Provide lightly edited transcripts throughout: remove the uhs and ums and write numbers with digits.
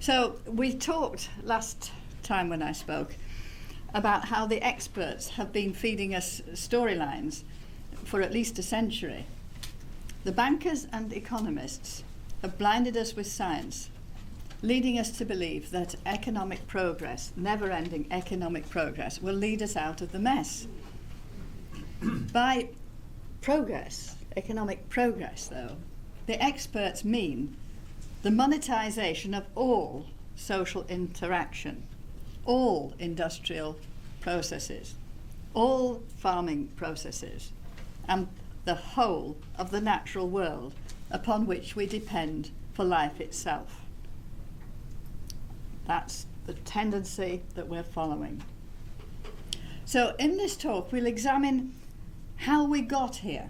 So we talked last time when I spoke about how the experts have been feeding us storylines for at least a century. The bankers and economists have blinded us with science, leading us to believe that economic progress, never-ending economic progress, will lead us out of the mess. By progress, economic progress though, the experts mean the monetization of all social interaction, all industrial processes, all farming processes, and the whole of the natural world upon which we depend for life itself. That's the tendency that we're following. So in this talk, we'll examine how we got here,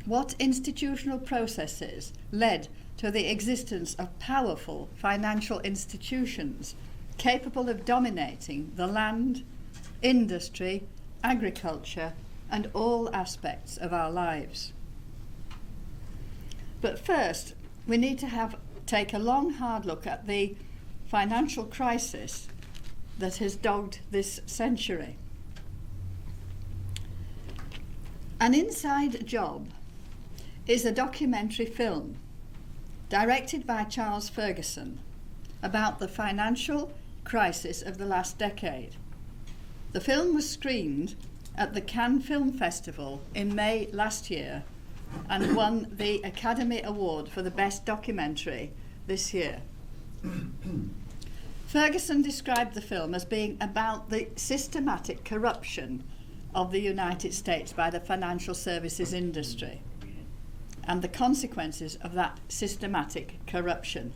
what institutional processes led to the existence of powerful financial institutions capable of dominating the land, industry, agriculture, and all aspects of our lives. But first, we need to take a long, hard look at the financial crisis that has dogged this century. An Inside Job is a documentary film directed by Charles Ferguson about the financial crisis of the last decade. The film was screened at the Cannes Film Festival in May last year and won the Academy Award for the Best Documentary this year. Ferguson described the film as being about the systematic corruption of the United States by the financial services industry and the consequences of that systematic corruption,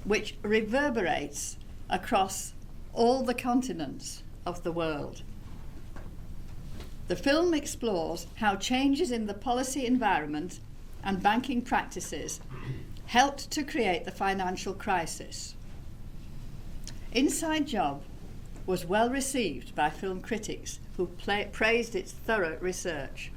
which reverberates across all the continents of the world. The film explores how changes in the policy environment and banking practices helped to create the financial crisis. Inside Job was well received by film critics who praised its thorough research.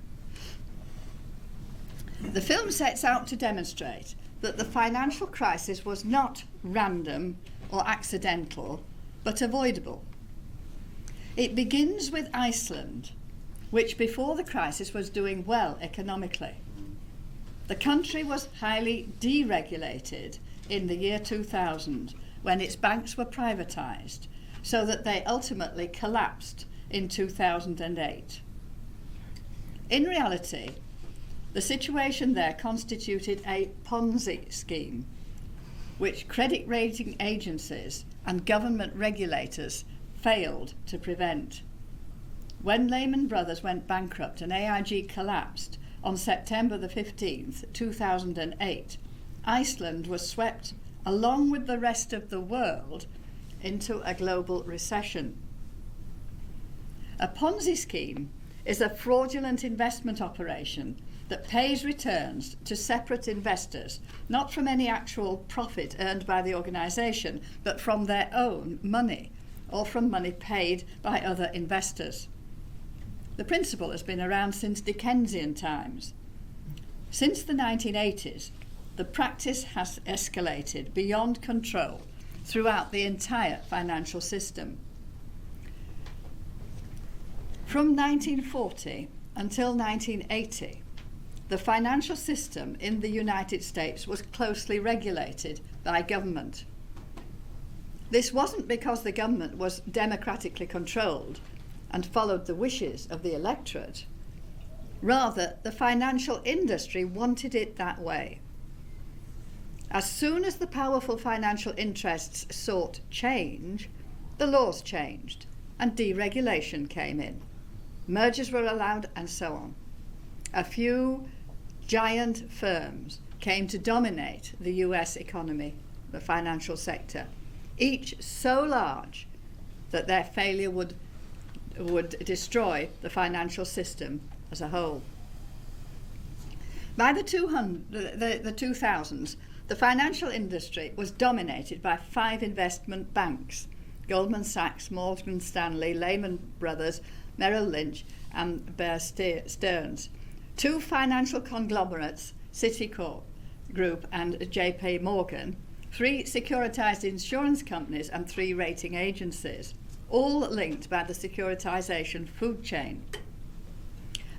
The film sets out to demonstrate that the financial crisis was not random or accidental, but avoidable. It begins with Iceland, which before the crisis was doing well economically. The country was highly deregulated in the year 2000 when its banks were privatized, so that they ultimately collapsed in 2008. In reality, the situation there constituted a Ponzi scheme, which credit rating agencies and government regulators failed to prevent. When Lehman Brothers went bankrupt and AIG collapsed on September the 15th, 2008, Iceland was swept, along with the rest of the world, into a global recession. A Ponzi scheme is a fraudulent investment operation that pays returns to separate investors, not from any actual profit earned by the organisation, but from their own money or from money paid by other investors. The principle has been around since Dickensian times. Since the 1980s, the practice has escalated beyond control throughout the entire financial system. From 1940 until 1980, the financial system in the United States was closely regulated by government. This wasn't because the government was democratically controlled and followed the wishes of the electorate. Rather, the financial industry wanted it that way. As soon as the powerful financial interests sought change, the laws changed and deregulation came in. Mergers were allowed and so on. A few giant firms came to dominate the US economy, the financial sector, each so large that their failure would destroy the financial system as a whole. By the 2000s, the financial industry was dominated by 5 investment banks: Goldman Sachs, Morgan Stanley, Lehman Brothers, Merrill Lynch, and Bear Stearns. 2 financial conglomerates, Citigroup and JP Morgan, 3 securitized insurance companies and 3 rating agencies, all linked by the securitization food chain.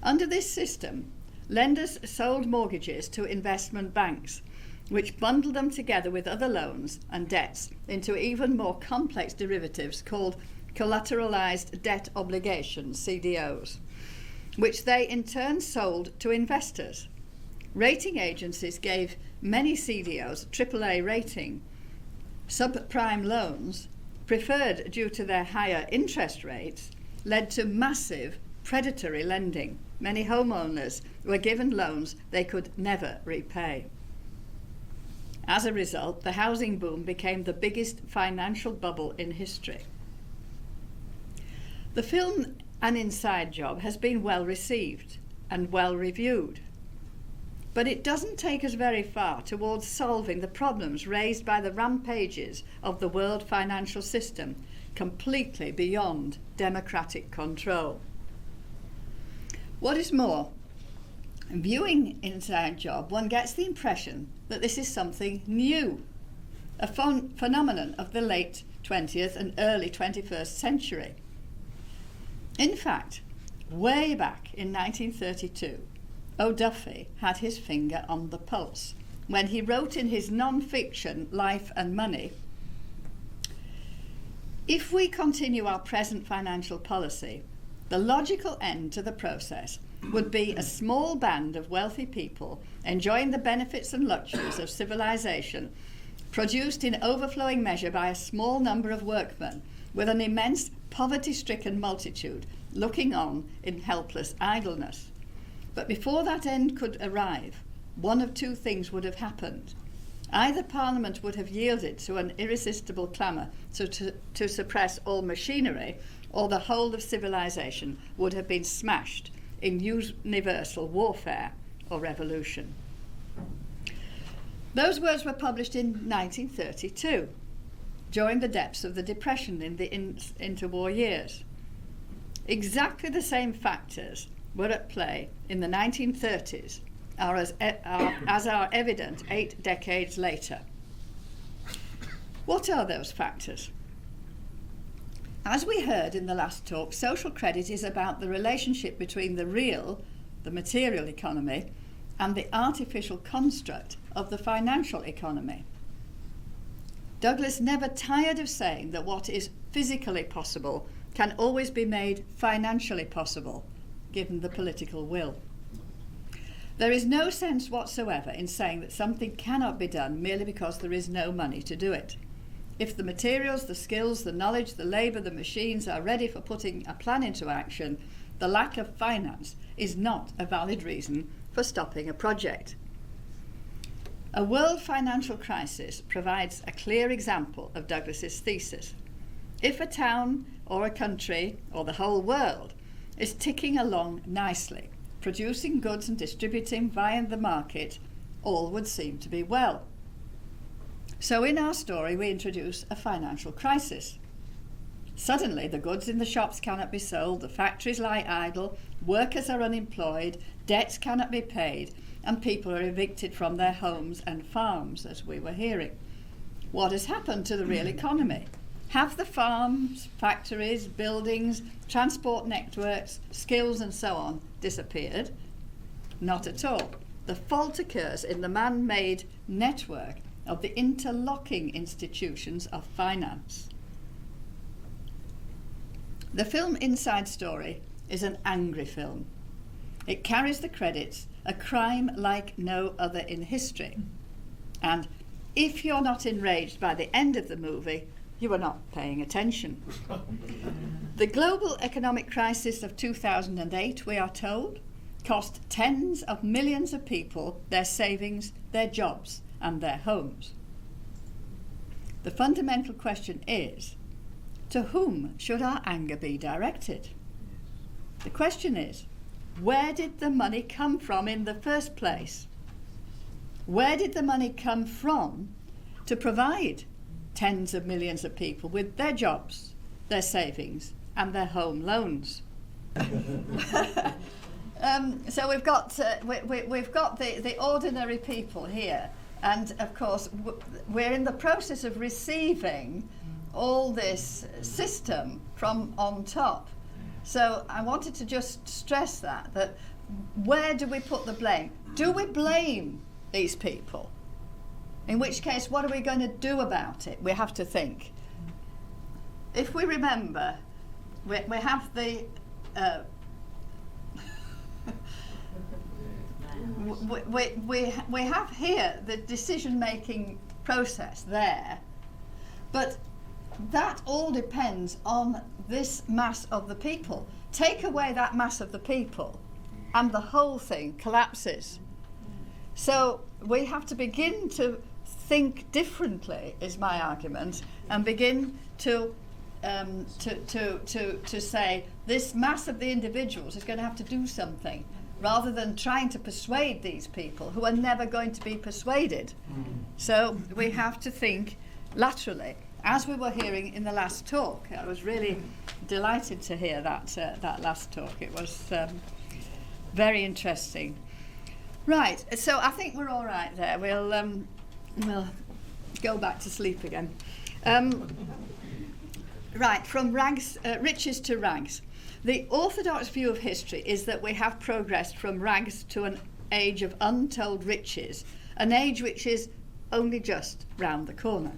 Under this system, lenders sold mortgages to investment banks, which bundled them together with other loans and debts into even more complex derivatives called collateralized debt obligations, CDOs, which they in turn sold to investors. Rating agencies gave many CDOs AAA rating. Subprime loans, preferred due to their higher interest rates, led to massive predatory lending. Many homeowners were given loans they could never repay. As a result, the housing boom became the biggest financial bubble in history. The film An Inside Job has been well received and well reviewed, but it doesn't take us very far towards solving the problems raised by the rampages of the world financial system, completely beyond democratic control. What is more, viewing Inside Job, one gets the impression that this is something new, a phenomenon of the late 20th and early 21st century. In fact, way back in 1932, O'Duffy had his finger on the pulse when he wrote in his non-fiction Life and Money, "If we continue our present financial policy, the logical end to the process would be a small band of wealthy people enjoying the benefits and luxuries of civilization, produced in overflowing measure by a small number of workmen, with an immense poverty-stricken multitude looking on in helpless idleness. But before that end could arrive, one of 2 things would have happened. Either Parliament would have yielded to an irresistible clamour to suppress all machinery, or the whole of civilization would have been smashed in universal warfare or revolution." Those words were published in 1932, during the depths of the Depression in the interwar years. Exactly the same factors were at play in the 1930s, as are evident 8 decades later. What are those factors? As we heard in the last talk, social credit is about the relationship between the real, the material economy, and the artificial construct of the financial economy. Douglas never tired of saying that what is physically possible can always be made financially possible, given the political will. There is no sense whatsoever in saying that something cannot be done merely because there is no money to do it. If the materials, the skills, the knowledge, the labour, the machines are ready for putting a plan into action, the lack of finance is not a valid reason for stopping a project. A world financial crisis provides a clear example of Douglas's thesis. If a town or a country or the whole world is ticking along nicely, producing goods and distributing via the market, all would seem to be well. So in our story, we introduce a financial crisis. Suddenly, the goods in the shops cannot be sold, the factories lie idle, workers are unemployed, debts cannot be paid, and people are evicted from their homes and farms, as we were hearing. What has happened to the real economy? Have the farms, factories, buildings, transport networks, skills and so on disappeared? Not at all. The fault occurs in the man-made network of the interlocking institutions of finance. The film Inside Story is an angry film. It carries the credits, a crime like no other in history. And if you're not enraged by the end of the movie, you are not paying attention. The global economic crisis of 2008, we are told, cost tens of millions of people their savings, their jobs, and their homes. The fundamental question is, to whom should our anger be directed? The question is, where did the money come from in the first place? Where did the money come from to provide tens of millions of people with their jobs, their savings, and their home loans? So we've got the ordinary people here, And of course, we're in the process of receiving all this system from on top. So I wanted to just stress that where do we put the blame? Do we blame these people? In which case, what are we going to do about it? We have to think. If we remember, we have the we have here the decision-making process there, but that all depends on this mass of the people. Take away that mass of the people and the whole thing collapses. So we have to begin to think differently, is my argument, and begin to say this mass of the individuals is going to have to do something, rather than trying to persuade these people who are never going to be persuaded. So we have to think laterally, as we were hearing in the last talk. I was really delighted to hear that last talk. It was very interesting. Right, so I think we're all right there. We'll go back to sleep again. Right, from riches to rags. The orthodox view of history is that we have progressed from rags to an age of untold riches, an age which is only just round the corner.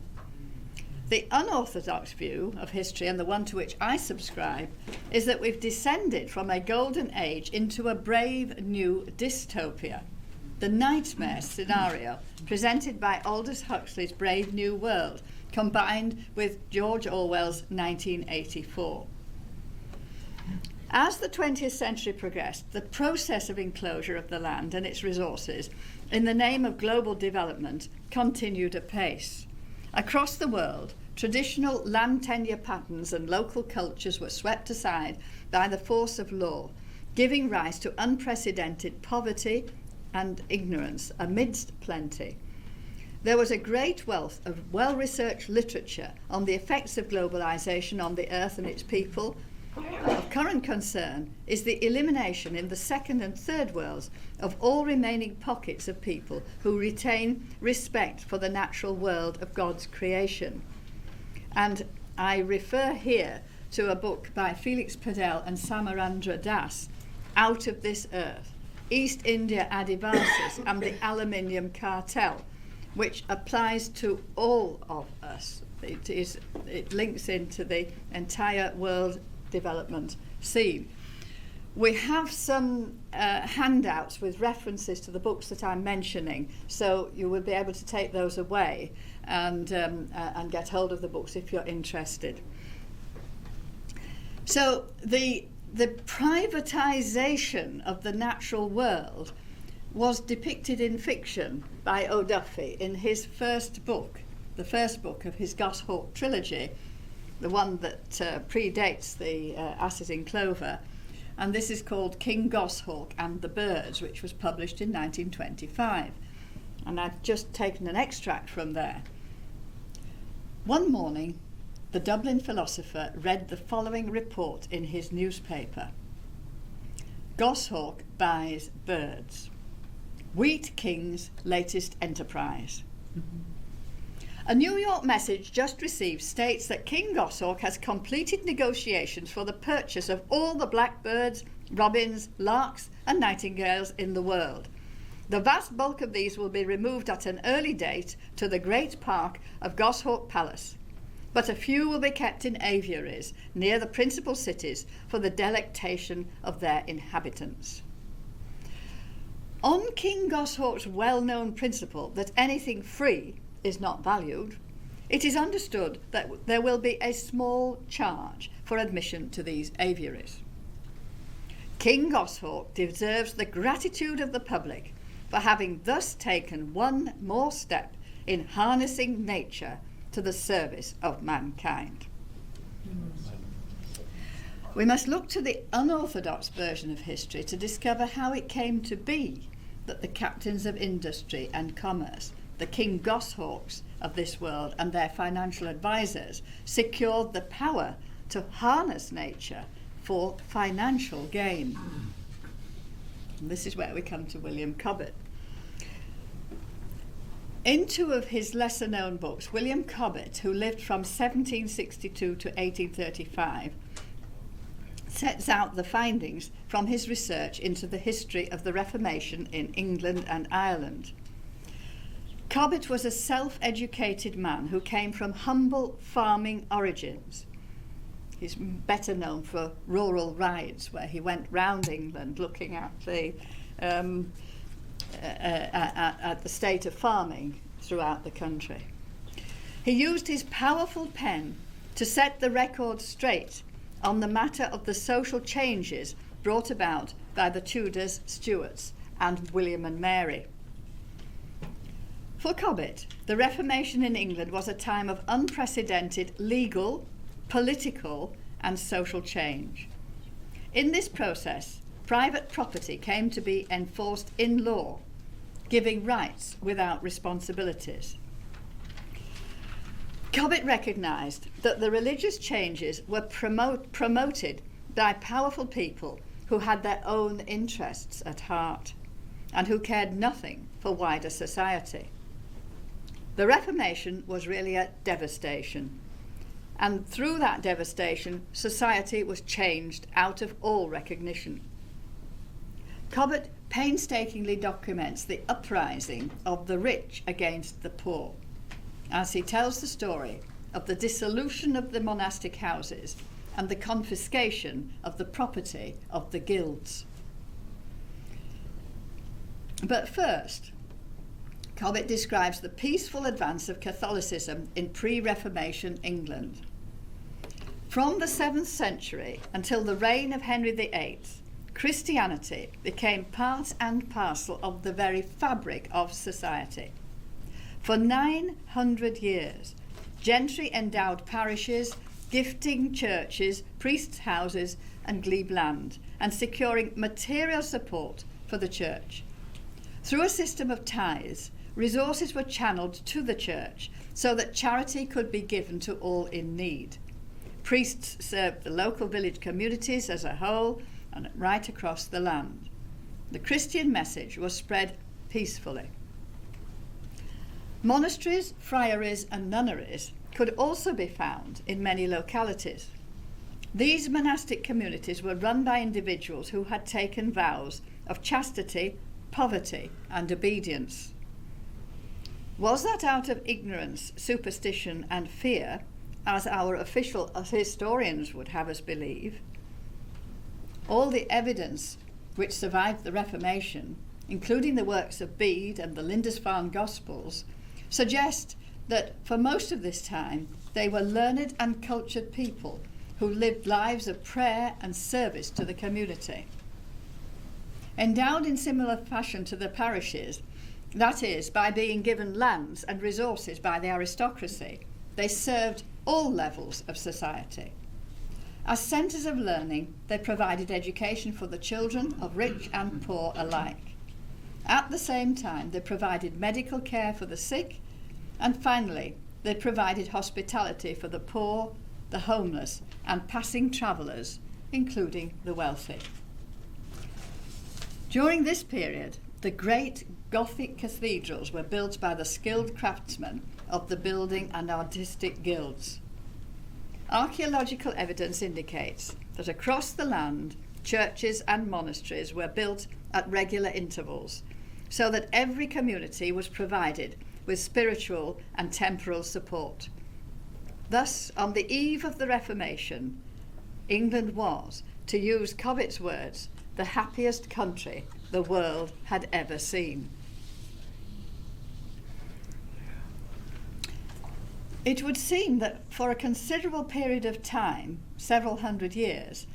The unorthodox view of history, and the one to which I subscribe, is that we've descended from a golden age into a brave new dystopia, the nightmare scenario presented by Aldous Huxley's Brave New World, combined with George Orwell's 1984. As the 20th century progressed, the process of enclosure of the land and its resources in the name of global development continued apace. Across the world, traditional land tenure patterns and local cultures were swept aside by the force of law, giving rise to unprecedented poverty and ignorance amidst plenty. There was a great wealth of well-researched literature on the effects of globalization on the earth and its people. Of current concern is the elimination in the second and third worlds of all remaining pockets of people who retain respect for the natural world of God's creation. And I refer here to a book by Felix Padel and Samarandra Das, Out of This Earth, East India Adivasis and the Aluminium Cartel, which applies to all of us. It links into the entire world development scene. We have some handouts with references to the books that I'm mentioning, so you will be able to take those away and get hold of the books if you're interested. So the privatization of the natural world was depicted in fiction by O'Duffy in his first book, the first book of his Goshawk trilogy, the one that predates the Asses in Clover, and this is called King Goshawk and the Birds, which was published in 1925. And I've just taken an extract from there. One morning, the Dublin philosopher read the following report in his newspaper. Goshawk buys birds. Wheat King's latest enterprise. A New York message just received states that King Goshawk has completed negotiations for the purchase of all the blackbirds, robins, larks and nightingales in the world. The vast bulk of these will be removed at an early date to the great park of Goshawk Palace, but a few will be kept in aviaries near the principal cities for the delectation of their inhabitants. On King Goshawk's well-known principle that anything free is not valued, it is understood that there will be a small charge for admission to these aviaries. King Goshawk deserves the gratitude of the public for having thus taken one more step in harnessing nature to the service of mankind. We must look to the unorthodox version of history to discover how it came to be that the captains of industry and commerce, the King Goshawks of this world and their financial advisors, secured the power to harness nature for financial gain. And this is where we come to William Cobbett. In two of his lesser-known books, William Cobbett, who lived from 1762 to 1835, sets out the findings from his research into the history of the Reformation in England and Ireland. Cobbett was a self-educated man who came from humble farming origins. He's better known for rural rides, where he went round England looking at the state of farming throughout the country. He used his powerful pen to set the record straight on the matter of the social changes brought about by the Tudors, Stuarts, and William and Mary. For Cobbett, the Reformation in England was a time of unprecedented legal, political, and social change. In this process, private property came to be enforced in law, giving rights without responsibilities. Cobbett recognised that the religious changes were promoted by powerful people who had their own interests at heart and who cared nothing for wider society. The Reformation was really a devastation, and through that devastation, society was changed out of all recognition. Cobbett painstakingly documents the uprising of the rich against the poor, as he tells the story of the dissolution of the monastic houses and the confiscation of the property of the guilds. But first, Cobbett describes the peaceful advance of Catholicism in pre-Reformation England. From the 7th century until the reign of Henry VIII, Christianity became part and parcel of the very fabric of society. For 900 years, gentry endowed parishes, gifting churches, priests' houses, and glebe land, and securing material support for the church. Through a system of tithes, resources were channeled to the church so that charity could be given to all in need. Priests served the local village communities as a whole and right across the land. The Christian message was spread peacefully. Monasteries, friaries, and nunneries could also be found in many localities. These monastic communities were run by individuals who had taken vows of chastity, poverty, and obedience. Was that out of ignorance, superstition, and fear, as our official historians would have us believe? All the evidence which survived the Reformation, including the works of Bede and the Lindisfarne Gospels, suggest that for most of this time they were learned and cultured people who lived lives of prayer and service to the community. Endowed in similar fashion to the parishes, that is, by being given lands and resources by the aristocracy, they served all levels of society. As centres of learning, they provided education for the children of rich and poor alike. At the same time, they provided medical care for the sick, and finally, they provided hospitality for the poor, the homeless, and passing travellers, including the wealthy. During this period, the great Gothic cathedrals were built by the skilled craftsmen of the building and artistic guilds. Archaeological evidence indicates that across the land, churches and monasteries were built at regular intervals, so that every community was provided with spiritual and temporal support. Thus, on the eve of the Reformation, England was, to use Cobbett's words, the happiest country the world had ever seen. It would seem that for a considerable period of time, several hundred years,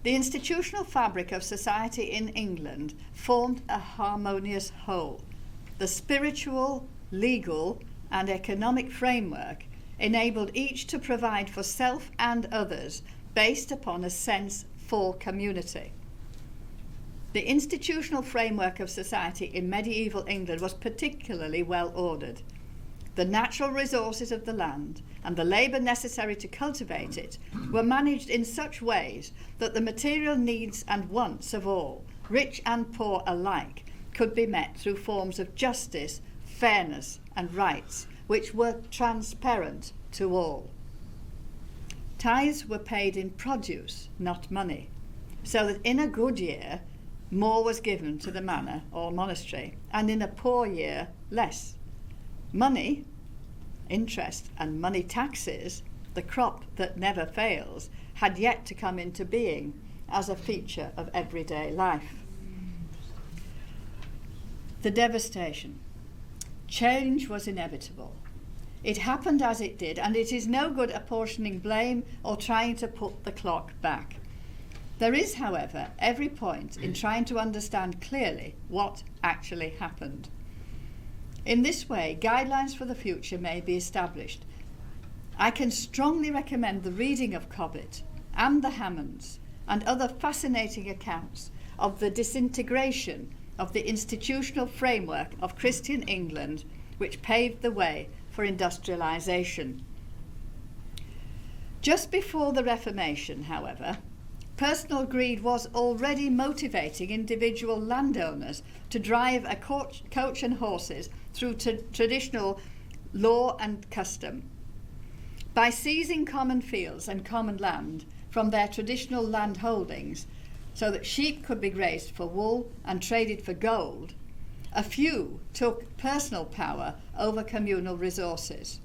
the institutional fabric of society in England formed a harmonious whole. The spiritual, legal, and economic framework enabled each to provide for self and others based upon a sense for community. The institutional framework of society in medieval England was particularly well ordered. The natural resources of the land and the labour necessary to cultivate it were managed in such ways that the material needs and wants of all, rich and poor alike, could be met through forms of justice, fairness, and rights which were transparent to all. Tithes were paid in produce, not money, so that in a good year more was given to the manor or monastery, and in a poor year less. Money, interest, and money taxes, the crop that never fails, had yet to come into being as a feature of everyday life. The devastation. Change was inevitable. It happened as it did, and it is no good apportioning blame or trying to put the clock back. There is, however, every point in trying to understand clearly what actually happened. In this way, guidelines for the future may be established. I can strongly recommend the reading of Cobbett and the Hammonds and other fascinating accounts of the disintegration of the institutional framework of Christian England, which paved the way for industrialisation. Just before the Reformation, however, personal greed was already motivating individual landowners to drive a coach and horses through traditional law and custom. By seizing common fields and common land from their traditional land holdings so that sheep could be grazed for wool and traded for gold, a few took personal power over communal resources.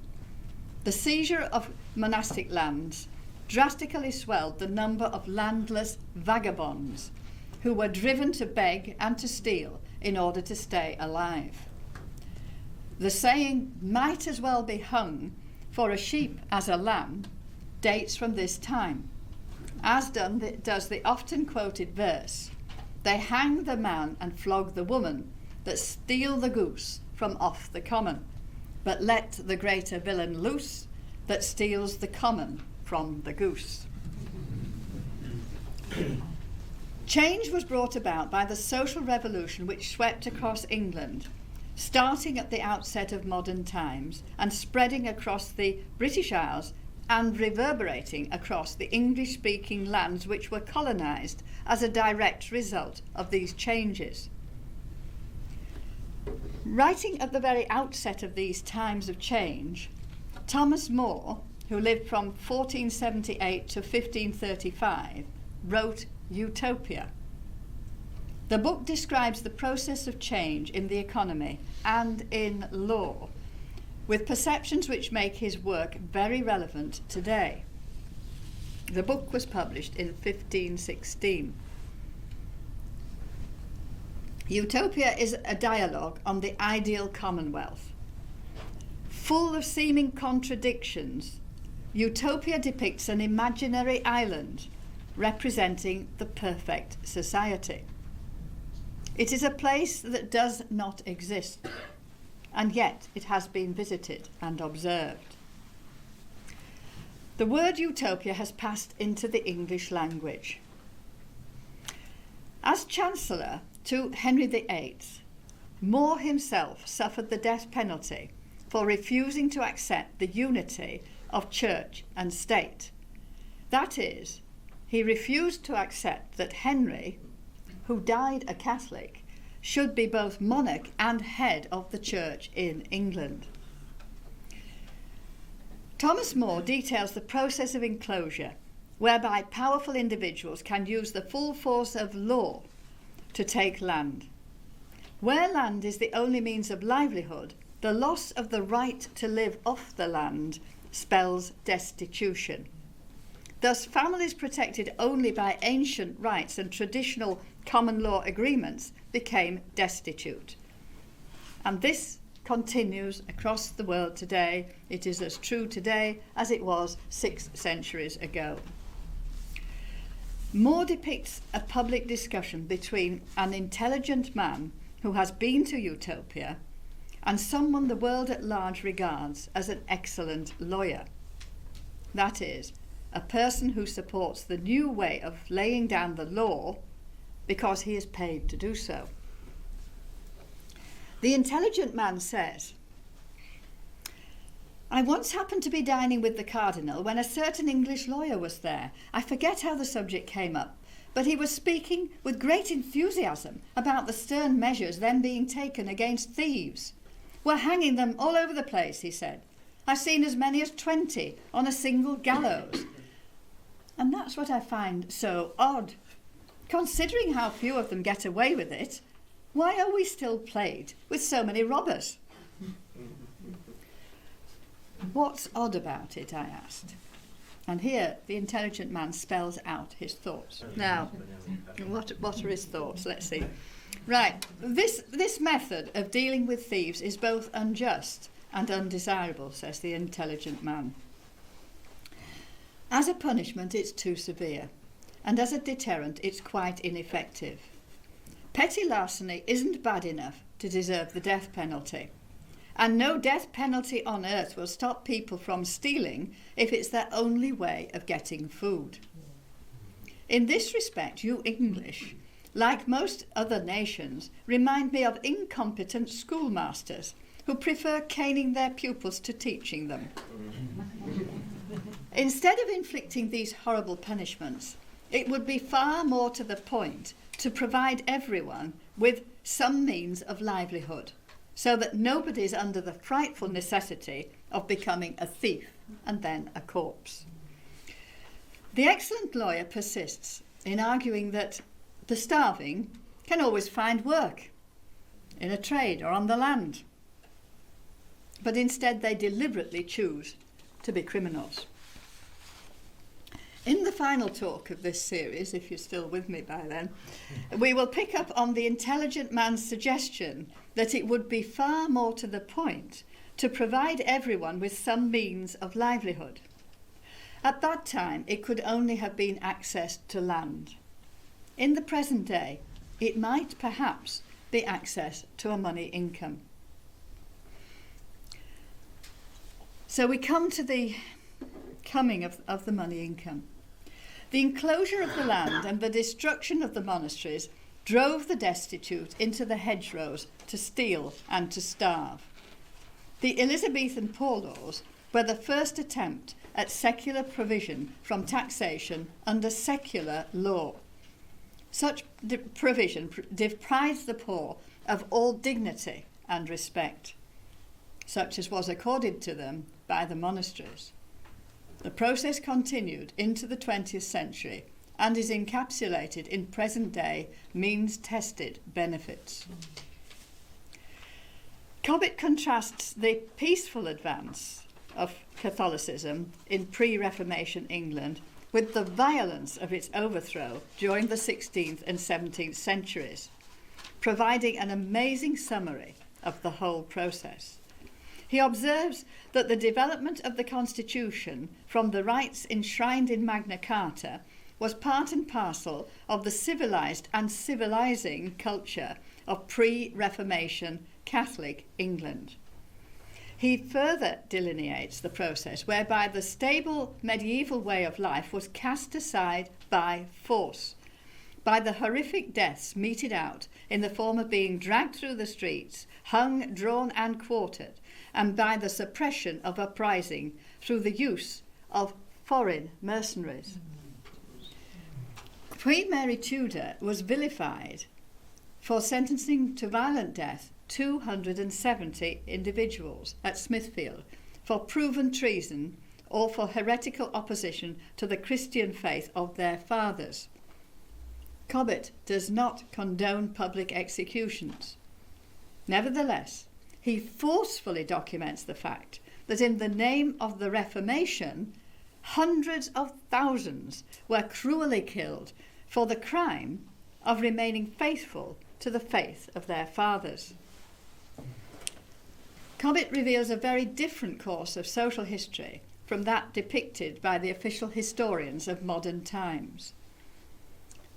The seizure of monastic lands drastically swelled the number of landless vagabonds who were driven to beg and to steal in order to stay alive. The saying, "might as well be hung for a sheep as a lamb," dates from this time, as does the often quoted verse, "They hang the man and flog the woman that steal the goose from off the common, but let the greater villain loose that steals the common from the goose." Change was brought about by the social revolution which swept across England, starting at the outset of modern times and spreading across the British Isles and reverberating across the English-speaking lands which were colonised as a direct result of these changes. Writing at the very outset of these times of change, Thomas More, who lived from 1478 to 1535, wrote Utopia. The book describes the process of change in the economy and in law, with perceptions which make his work very relevant today. The book was published in 1516. Utopia is a dialogue on the ideal commonwealth. Full of seeming contradictions, Utopia depicts an imaginary island representing the perfect society. It is a place that does not exist, and yet it has been visited and observed. The word utopia has passed into the English language. As Chancellor to Henry VIII, More himself suffered the death penalty for refusing to accept the unity of church and state. That is, he refused to accept that Henry, who died a Catholic, should be both monarch and head of the church in England. Thomas More details the process of enclosure, whereby powerful individuals can use the full force of law to take land. Where land is the only means of livelihood, the loss of the right to live off the land spells destitution. Thus, families protected only by ancient rights and traditional common law agreements became destitute. And this continues across the world today. It is as true today as it was 6 centuries ago. More depicts a public discussion between an intelligent man who has been to Utopia and someone the world at large regards as an excellent lawyer. That is, a person who supports the new way of laying down the law because he is paid to do so. The intelligent man says, "I once happened to be dining with the Cardinal when a certain English lawyer was there. I forget how the subject came up, but he was speaking with great enthusiasm about the stern measures then being taken against thieves. were hanging them all over the place, he said. I've seen as many as 20 on a single gallows. And that's what I find so odd. Considering how few of them get away with it, why are we still plagued with so many robbers? What's odd about it, I asked. And here the intelligent man spells out his thoughts. Now, what are his thoughts? Let's see. Right, this method of dealing with thieves is both unjust and undesirable, says the intelligent man. As a punishment, it's too severe, and as a deterrent, it's quite ineffective. Petty larceny isn't bad enough to deserve the death penalty, and no death penalty on earth will stop people from stealing if it's their only way of getting food. In this respect, you English, like most other nations, remind me of incompetent schoolmasters who prefer caning their pupils to teaching them. Instead of inflicting these horrible punishments, it would be far more to the point to provide everyone with some means of livelihood, so that nobody is under the frightful necessity of becoming a thief and then a corpse. The excellent lawyer persists in arguing that the starving can always find work in a trade or on the land, but instead they deliberately choose to be criminals. In the final talk of this series, if you're still with me by then, we will pick up on the intelligent man's suggestion that it would be far more to the point to provide everyone with some means of livelihood. At that time, it could only have been access to land. In the present day, it might perhaps be access to a money income. So we come to the coming of the money income. The enclosure of the land and the destruction of the monasteries drove the destitute into the hedgerows to steal and to starve. The Elizabethan poor laws were the first attempt at secular provision from taxation under secular law. Such provision deprives the poor of all dignity and respect, such as was accorded to them by the monasteries. The process continued into the 20th century and is encapsulated in present-day means-tested benefits. Cobbett contrasts the peaceful advance of Catholicism in pre-Reformation England with the violence of its overthrow during the 16th and 17th centuries, providing an amazing summary of the whole process. He observes that the development of the Constitution from the rights enshrined in Magna Carta was part and parcel of the civilised and civilising culture of pre-Reformation Catholic England. He further delineates the process whereby the stable medieval way of life was cast aside by force, by the horrific deaths meted out in the form of being dragged through the streets, hung, drawn and quartered, and by the suppression of uprising through the use of foreign mercenaries. Queen Mary Tudor was vilified for sentencing to violent death 270 individuals at Smithfield for proven treason or for heretical opposition to the Christian faith of their fathers. Cobbett does not condone public executions. Nevertheless, he forcefully documents the fact that in the name of the Reformation, hundreds of thousands were cruelly killed for the crime of remaining faithful to the faith of their fathers. Cobbett reveals a very different course of social history from that depicted by the official historians of modern times.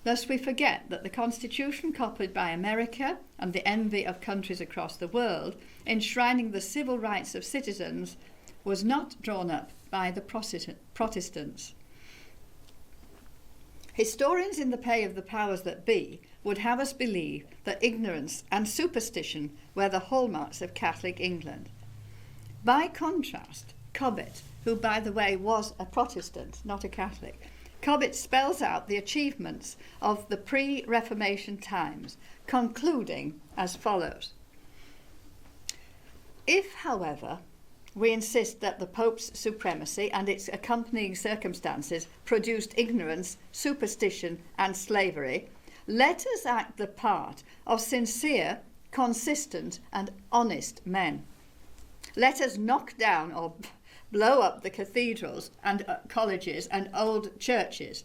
Thus we forget that the Constitution copied by America and the envy of countries across the world, enshrining the civil rights of citizens, was not drawn up by the Protestants. Historians in the pay of the powers that be would have us believe that ignorance and superstition were the hallmarks of Catholic England. By contrast, Cobbett, who by the way was a Protestant, not a Catholic, Cobbett spells out the achievements of the pre-Reformation times, concluding as follows. If, however, we insist that the Pope's supremacy and its accompanying circumstances produced ignorance, superstition, and slavery, let us act the part of sincere, consistent, and honest men. Let us knock down or blow up the cathedrals and colleges and old churches.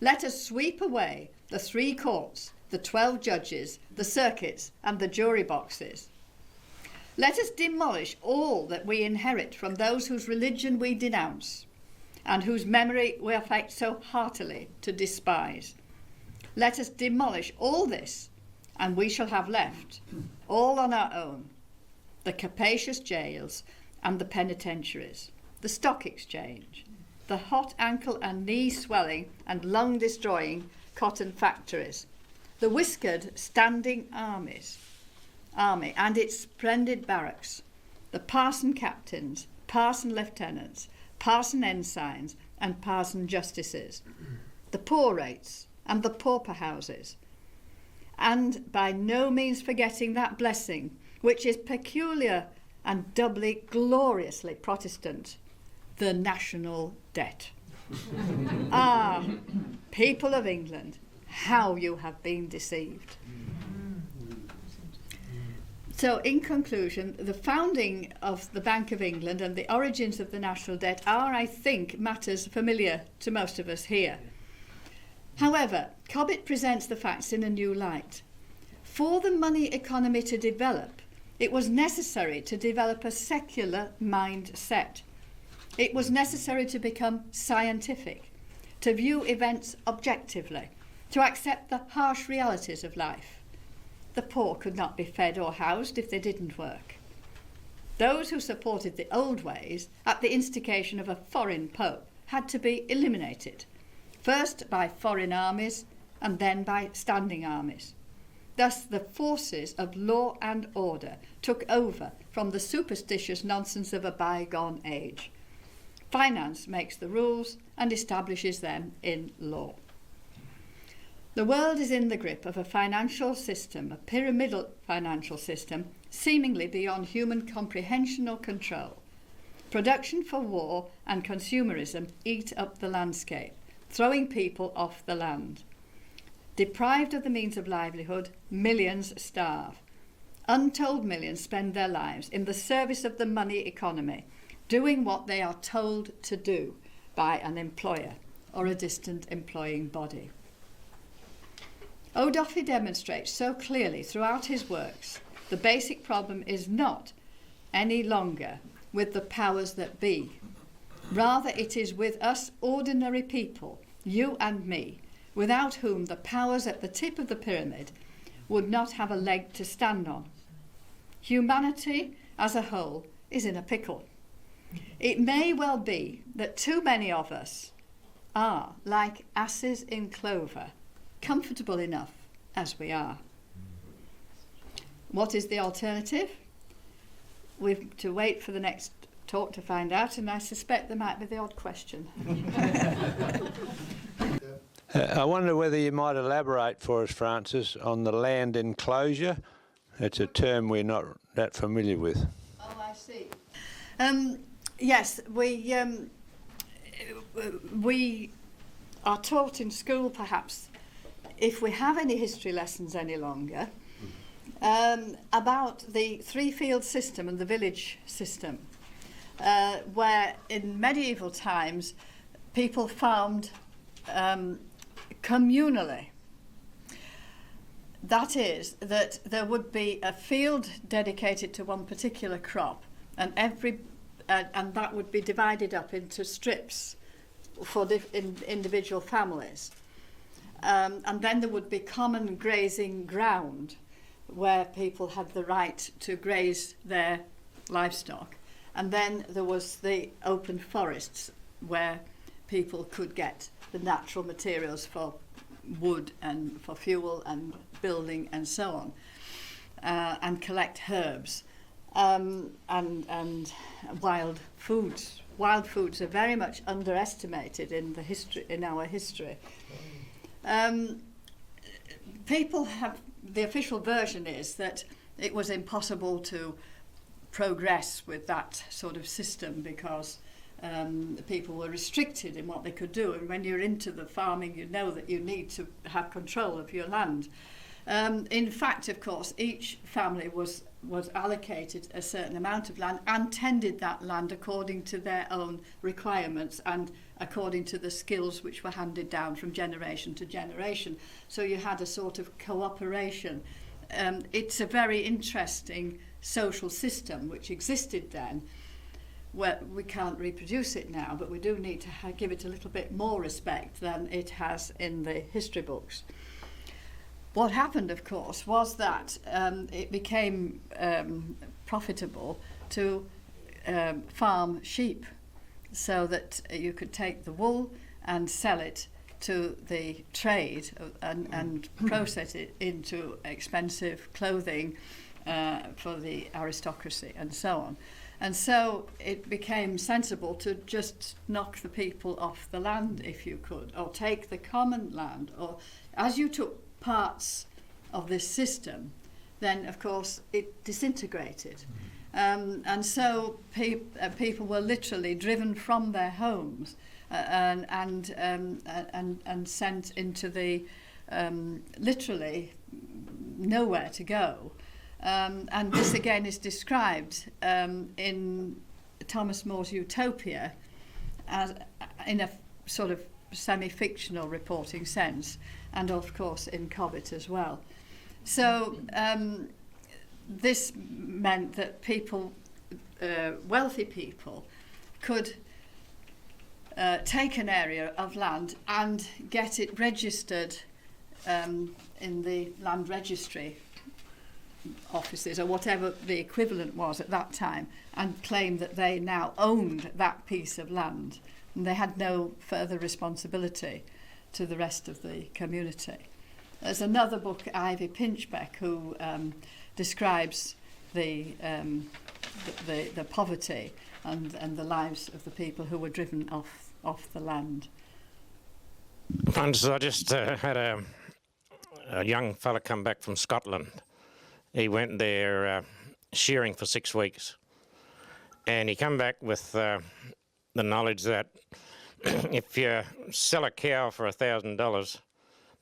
Let us sweep away the 3 courts, the 12 judges, the circuits, and the jury boxes. Let us demolish all that we inherit from those whose religion we denounce and whose memory we affect so heartily to despise. Let us demolish all this, and we shall have left, all on our own, the capacious jails and the penitentiaries, the stock exchange, the hot ankle and knee swelling and lung destroying cotton factories, the whiskered standing army and its splendid barracks, the parson captains, parson lieutenants, parson ensigns, and parson justices, the poor rates and the pauper houses, and by no means forgetting that blessing which is peculiar and doubly gloriously Protestant, the national debt. Ah, people of England, how you have been deceived. So, in conclusion, the founding of the Bank of England and the origins of the national debt are, I think, matters familiar to most of us here. However, Cobbett presents the facts in a new light. For the money economy to develop, it was necessary to develop a secular mindset. It was necessary to become scientific, to view events objectively, to accept the harsh realities of life. The poor could not be fed or housed if they didn't work. Those who supported the old ways, at the instigation of a foreign pope, had to be eliminated, first by foreign armies and then by standing armies. Thus the forces of law and order took over from the superstitious nonsense of a bygone age. Finance makes the rules and establishes them in law. The world is in the grip of a financial system, a pyramidal financial system, seemingly beyond human comprehension or control. Production for war and consumerism eat up the landscape, throwing people off the land. Deprived of the means of livelihood, millions starve. Untold millions spend their lives in the service of the money economy, doing what they are told to do by an employer or a distant employing body. O'Duffy demonstrates so clearly throughout his works the basic problem is not any longer with the powers that be. Rather, it is with us ordinary people, you and me, without whom the powers at the tip of the pyramid would not have a leg to stand on. Humanity as a whole is in a pickle. It may well be that too many of us are, like asses in clover, comfortable enough as we are. What is the alternative? We've to wait for the next talk to find out, and I suspect there might be the odd question. I wonder whether you might elaborate for us, Frances, on the land enclosure. It's a term we're not that familiar with. Oh, I see. Yes, we are taught in school, perhaps, if we have any history lessons any longer, about the three-field system and the village system, where in medieval times people farmed communally. That is, that there would be a field dedicated to one particular crop, and and that would be divided up into strips for individual families. And then there would be common grazing ground where people had the right to graze their livestock. And then there was the open forests where people could get the natural materials for wood and for fuel and building and so on, and collect herbs and wild foods. Wild foods are very much underestimated in our history. People have, the official version is that it was impossible to progress with that sort of system because people were restricted in what they could do. And when you're into the farming, you know that you need to have control of your land. In fact, of course, each family was allocated a certain amount of land and tended that land according to their own requirements and according to the skills which were handed down from generation to generation. So you had a sort of cooperation. It's a very interesting social system which existed then. Well, we can't reproduce it now, but we do need to give it a little bit more respect than it has in the history books. What happened, of course, was that it became profitable to farm sheep so that you could take the wool and sell it to the trade and process it into expensive clothing for the aristocracy and so on. And so it became sensible to just knock the people off the land if you could, or take the common land, or as you took parts of this system, then of course it disintegrated. And so people were literally driven from their homes and sent into the literally nowhere to go. And this again is described in Thomas More's Utopia as in a sort of semi-fictional reporting sense, and of course in Cobbett as well. So this meant that people, wealthy people, could take an area of land and get it registered in the land registry offices or whatever the equivalent was at that time, and claim that they now owned that piece of land and they had no further responsibility to the rest of the community. There's another book, Ivy Pinchbeck, who describes the poverty and the lives of the people who were driven off the land. Frances, I just had a young fella come back from Scotland. He went there shearing for 6 weeks, and he come back with the knowledge that if you sell a cow for $1,000,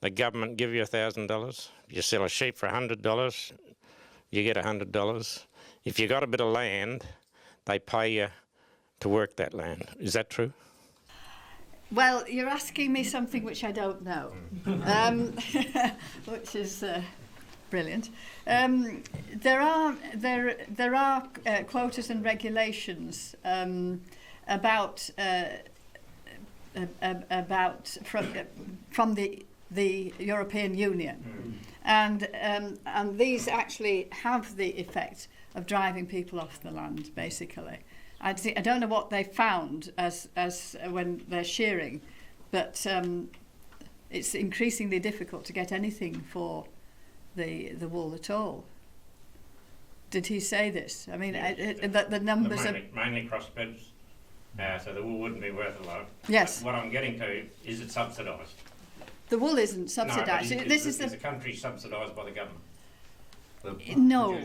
the government give you $1,000. If you sell a sheep for $100, you get $100. If you got a bit of land, they pay you to work that land. Is that true? Well, you're asking me something which I don't know, which is brilliant. There are quotas and regulations about from the European Union, and these actually have the effect of driving people off the land, basically. I don't know what they found as when they're shearing, but it's increasingly difficult to get anything for the wool at all. Did he say this? I mean, yes, the numbers are mainly crossbreeds, so the wool wouldn't be worth a lot. Yes. But what I'm getting to is it subsidised? The wool isn't subsidised. No, is the country subsidised by the government? No,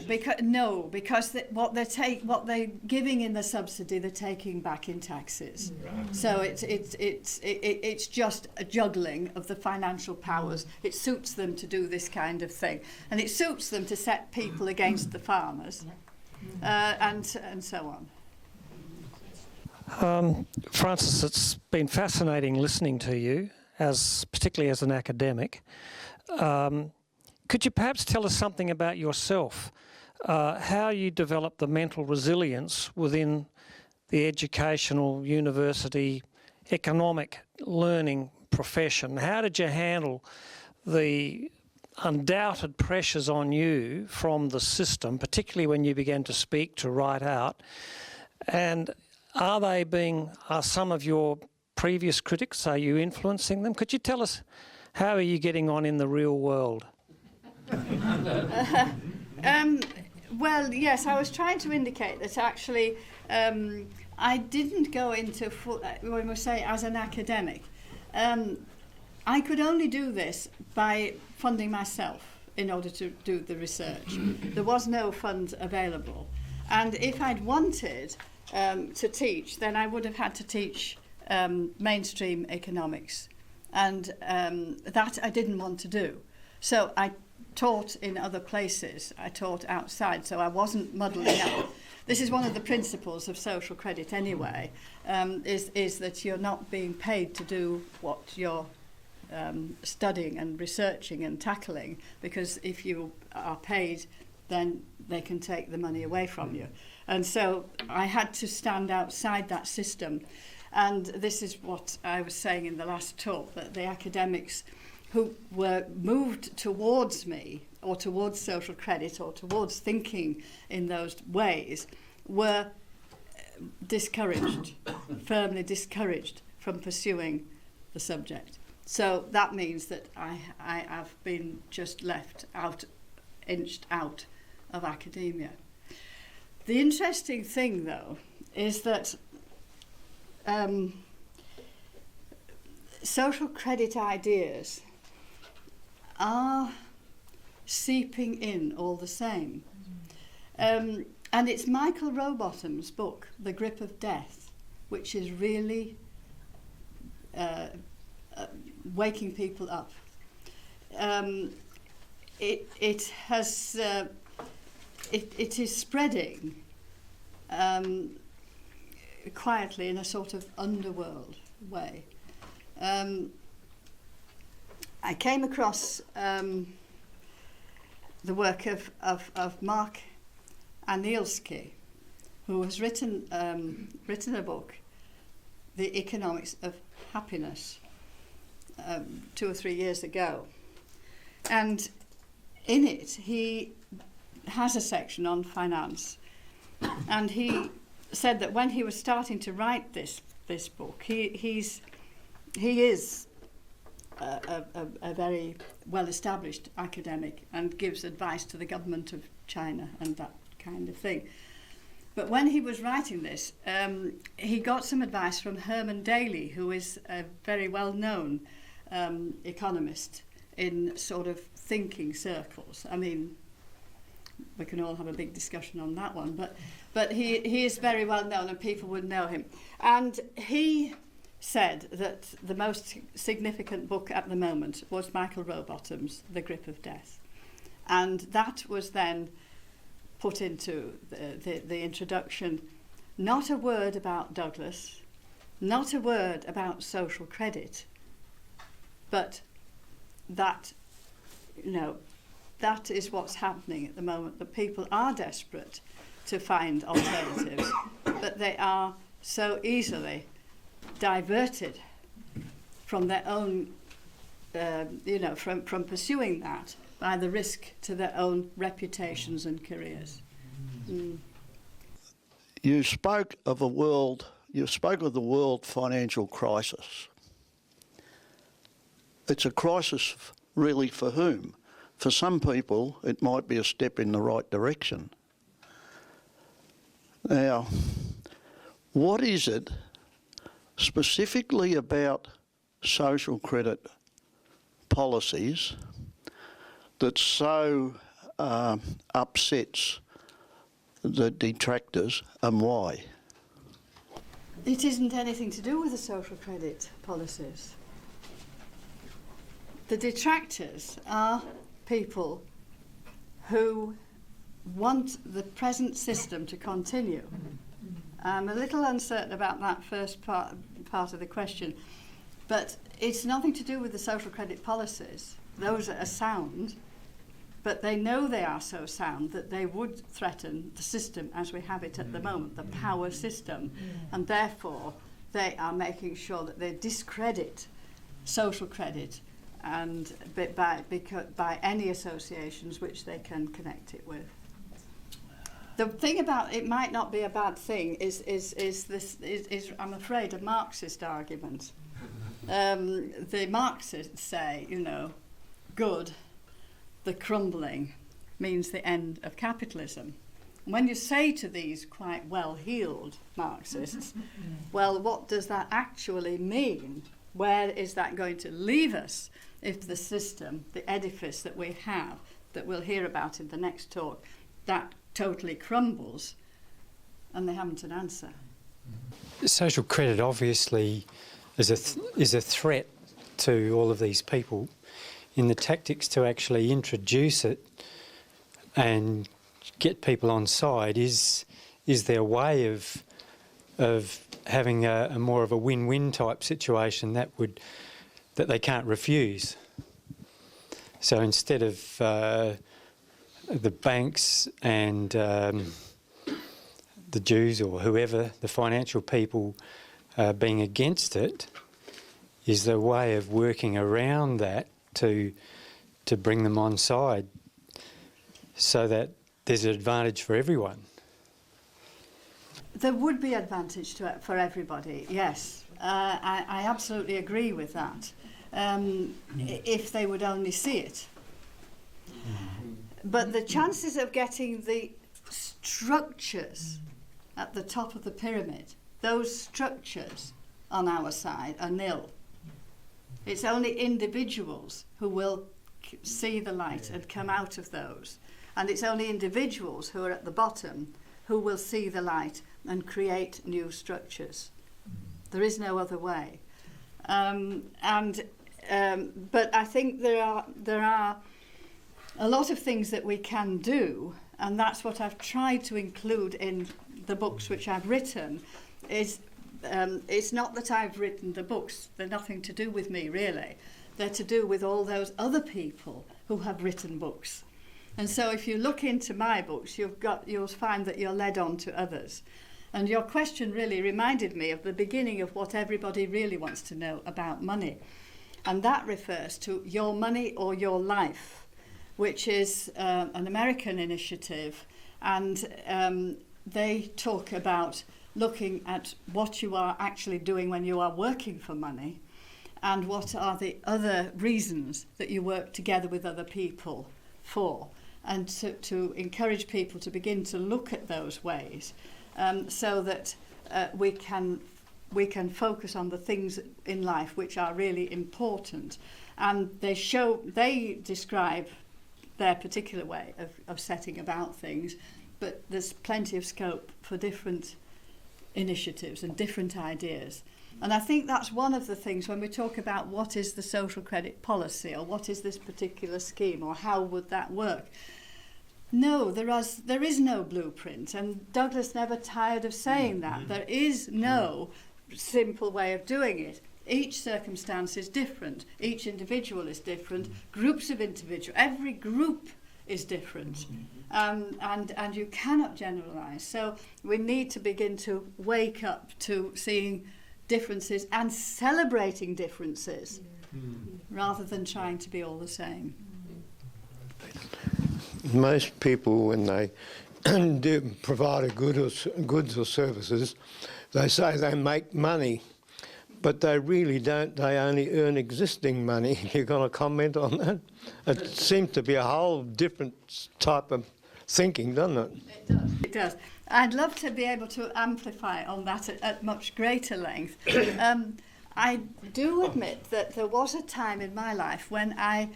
because what they're giving in the subsidy, they're taking back in taxes. Right. So it's just a juggling of the financial powers. It suits them to do this kind of thing, and it suits them to set people against the farmers, and so on. Frances, it's been fascinating listening to you, particularly as an academic. Could you perhaps tell us something about yourself, how you developed the mental resilience within the educational, university, economic learning profession? How did you handle the undoubted pressures on you from the system, particularly when you began to speak, to write out? And are some of your previous critics, are you influencing them? Could you tell us, how are you getting on in the real world? Well, yes, I was trying to indicate that actually I didn't go into when we say as an academic. I could only do this by funding myself in order to do the research. There was no funds available, And if I'd wanted to teach, then I would have had to teach mainstream economics. And that I didn't want to do. So I taught in other places. I taught outside, so I wasn't muddling up. This is one of the principles of social credit anyway, is that you're not being paid to do what you're studying and researching and tackling, because if you are paid, then they can take the money away from you. And so I had to stand outside that system. And this is what I was saying in the last talk, that the academics who were moved towards me, or towards social credit, or towards thinking in those ways, were discouraged, firmly discouraged from pursuing the subject. So that means that I have been just left out, inched out of academia. The interesting thing, though, is that social credit ideas are seeping in all the same. And it's Michael Rowbottom's book, The Grip of Death, which is really waking people up. It is spreading quietly in a sort of underworld way. I came across the work of Mark Anielski, who has written a book, The Economics of Happiness, 2 or 3 years ago. And in it, he has a section on finance. And he said that when he was starting to write this book, he is a very well-established academic and gives advice to the government of China and that kind of thing. But when he was writing this, he got some advice from Herman Daly, who is a very well-known economist in sort of thinking circles. I mean, we can all have a big discussion on that one, but he is very well known and people would know him. And he said that the most significant book at the moment was Michael Rowbottom's The Grip of Death. And that was then put into the introduction. Not a word about Douglas, not a word about social credit, but that, you know, that is what's happening at the moment, that people are desperate to find alternatives, but they are so easily diverted from their own, from pursuing that by the risk to their own reputations and careers. Mm. You spoke of the world financial crisis. It's a crisis really for whom? For some people, it might be a step in the right direction. Now, what is it specifically about social credit policies that so upsets the detractors, and why? It isn't anything to do with the social credit policies. The detractors are people who want the present system to continue. I'm a little uncertain about that first part of the question, but it's nothing to do with the social credit policies. Those are sound, but they know they are so sound that they would threaten the system as we have it at the moment, the power system, and therefore they are making sure that they discredit social credit and by any associations which they can connect it with. The thing about it might not be a bad thing is I'm afraid, a Marxist argument. The Marxists say, good, the crumbling means the end of capitalism. When you say to these quite well-heeled Marxists, well, what does that actually mean? Where is that going to leave us if the system, the edifice that we have, that we'll hear about in the next talk, that totally crumbles? and they haven't an answer. Social credit obviously is a threat to all of these people. In the tactics to actually introduce it and get people on side is their way of having a more of a win-win type situation that they can't refuse. So instead of the banks and the Jews or whoever, the financial people being against it, is the way of working around that to bring them on side so that there's an advantage for everyone. There would be advantage to it for everybody, yes. I absolutely agree with that, if they would only see it. But the chances of getting the structures at the top of the pyramid, those structures on our side are nil. It's only individuals who will see the light and come out of those. And it's only individuals who are at the bottom who will see the light and create new structures. There is no other way. But I think there are a lot of things that we can do, and that's what I've tried to include in the books which I've written. It's not that I've written the books, they're nothing to do with me really. They're to do with all those other people who have written books. And so if you look into my books, you'll find that you're led on to others. And your question really reminded me of the beginning of what everybody really wants to know about money. And that refers to Your Money or Your Life, which is an American initiative. And they talk about looking at what you are actually doing when you are working for money and what are the other reasons that you work together with other people for, and to encourage people to begin to look at those ways so that we can focus on the things in life which are really important. And they describe their particular way of setting about things, but there's plenty of scope for different initiatives and different ideas. And I think that's one of the things when we talk about what is the social credit policy or what is this particular scheme or how would that work. No, there is no blueprint, and Douglas never tired of saying that. There is no simple way of doing it. Each circumstance is different, each individual is different, groups of individuals, every group is different, and you cannot generalise. So we need to begin to wake up to seeing differences and celebrating differences rather than trying to be all the same. Most people, when they do provide a goods or services, they say they make money, but they really don't. They only earn existing money. You're going to comment on that? It seems to be a whole different type of thinking, doesn't it? It does. It does. I'd love to be able to amplify on that at much greater length. I do admit that there was a time in my life when I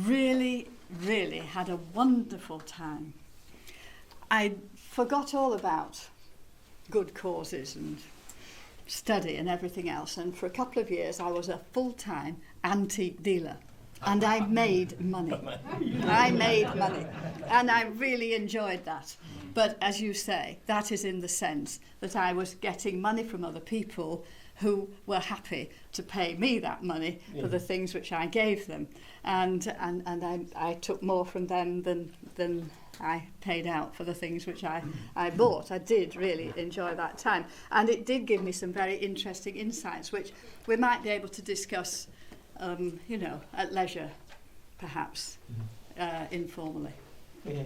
really had a wonderful time. I forgot all about good causes and study and everything else, and for a couple of years I was a full-time antique dealer, and I made money. I made money, and I really enjoyed that. But as you say, that is in the sense that I was getting money from other people who were happy to pay me that money for the things which I gave them, and I took more from them than I paid out for the things which I bought. I did really enjoy that time, and it did give me some very interesting insights which we might be able to discuss at leisure, perhaps, informally. Yeah.